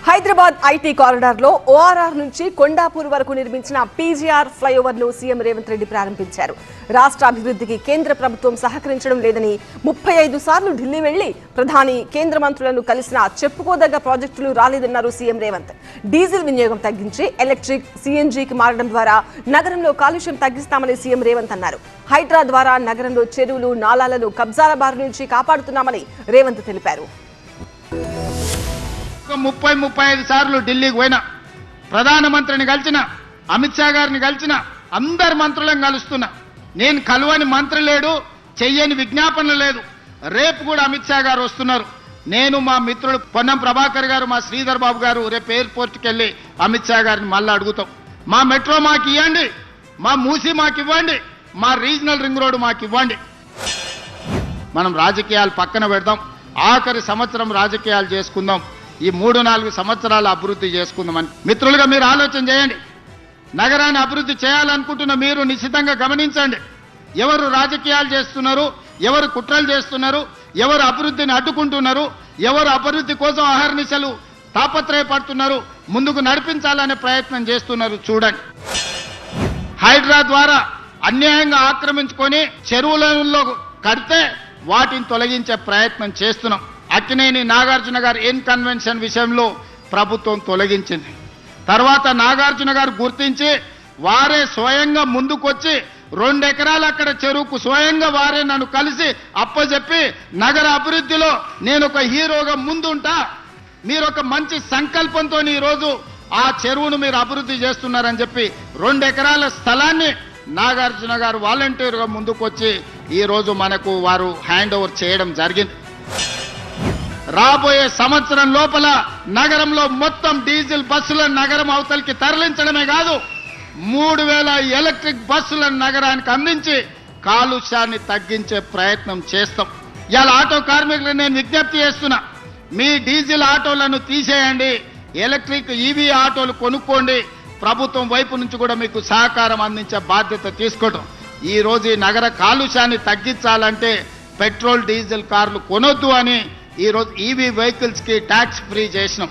Hyderabad IT corridor లో ORR నుంచి కొండాపూర్ వరకు నిర్మించిన పీజీఆర్ ఫ్లైఓవర్ ను సీఎం రేవంత్ రెడ్డి ప్రారంభించారు. రాష్ట్ర అభివృద్ధికి కేంద్ర ప్రభుత్వం సహకరించడం లేదని 35 సార్లు ఢిల్లీ వెళ్లి ప్రధాని కేంద్ర మంత్రులను కలిసినా చెప్పుకోదగ్గ ప్రాజెక్టులు రాలేదన్నారు సీఎం రేవంత్. డీజిల్ వినియోగం తగ్గించి ఎలక్ట్రిక్ సీఎన్జీకి మారడం ద్వారా నగరంలో కాలుష్యం తగ్గిస్తామని సీఎం రేవంత్ అన్నారు. హైడ్రా ద్వారా నగరంలో చెరువులు నాలాలను కబ్జాల బారి నుంచి కాపాడుతున్నామని రేవంత్ తెలిపారు. 35 సార్లు ఢిల్లీకి పోయినా, ప్రధానమంత్రిని కలిసిన, అమిత్ షా గారిని కలిసిన, అందరు మంత్రులను కలుస్తున్నా. నేను కలువని మంత్రి లేడు, చెయ్యని విజ్ఞాపనలు లేదు. రేపు కూడా అమిత్ షా గారు వస్తున్నారు. నేను మా మిత్రుడు పొన్నం ప్రభాకర్ గారు, మా శ్రీధర్ బాబు గారు రేపు ఎయిర్పోర్ట్కి వెళ్ళి అమిత్ షా గారిని మళ్ళీ అడుగుతాం. మా మెట్రో మాకు ఇవ్వండి, మా మూసీ మాకు ఇవ్వండి, మా రీజనల్ రింగ్ రోడ్డు మాకు ఇవ్వండి. మనం రాజకీయాలు పక్కన పెడదాం, ఆఖరి సంవత్సరం రాజకీయాలు చేసుకుందాం. ఈ 3-4 సంవత్సరాలు అభివృద్ధి చేసుకుందామని మిత్రులుగా మీరు ఆలోచన చేయండి. నగరాన్ని అభివృద్ధి చేయాలనుకుంటున్న మీరు నిశ్చితంగా గమనించండి. ఎవరు రాజకీయాలు చేస్తున్నారు, ఎవరు కుట్రలు చేస్తున్నారు, ఎవరు అభివృద్ధిని అడ్డుకుంటున్నారు, ఎవరు అభివృద్ధి కోసం అహర్నిశలు తాపత్రయపడుతున్నారు, ముందుకు నడిపించాలనే ప్రయత్నం చేస్తున్నారు చూడండి. హైడ్రా ద్వారా అన్యాయంగా ఆక్రమించుకొని చెరువులలో కడితే వాటిని తొలగించే ప్రయత్నం చేస్తున్నాం. అక్కినేని నాగార్జున గారు కన్వెన్షన్ విషయంలో ప్రభుత్వం తొలగించింది. తర్వాత నాగార్జున గారు గుర్తించి వారే స్వయంగా ముందుకొచ్చి 2 ఎకరాలు అక్కడ చెరువుకు స్వయంగా వారే నన్ను కలిసి అప్పచెప్పి నగర అభివృద్ధిలో నేను ఒక హీరోగా ముందుంటా, మీరు ఒక మంచి సంకల్పంతో ఈరోజు ఆ చెరువును మీరు అభివృద్ధి చేస్తున్నారని చెప్పి 2 ఎకరాల స్థలాన్ని నాగార్జున గారు వాలంటీర్గా ముందుకొచ్చి ఈరోజు మనకు వారు హ్యాండ్ ఓవర్ చేయడం జరిగింది. రాబోయే సంవత్సరం లోపల నగరంలో మొత్తం డీజిల్ బస్సులను నగరం అవతలికి తరలించడమే కాదు, 3000 ఎలక్ట్రిక్ బస్సులను నగరానికి అందించి కాలుష్యాన్ని తగ్గించే ప్రయత్నం చేస్తాం. ఇవాళ ఆటో కార్మికులను నేను విజ్ఞప్తి చేస్తున్నా, మీ డీజిల్ ఆటోలను తీసేయండి, ఎలక్ట్రిక్ ఈవీ ఆటోలు కొనుక్కోండి. ప్రభుత్వం వైపు నుంచి కూడా మీకు సహకారం అందించే బాధ్యత తీసుకోవటం. ఈ రోజు ఈ నగర కాలుష్యాన్ని తగ్గించాలంటే పెట్రోల్ డీజిల్ కార్లు కొనొద్దు అని ఈరోజు ఈవీ వెహికల్స్కి ట్యాక్స్ ఫ్రీ చేసినాం.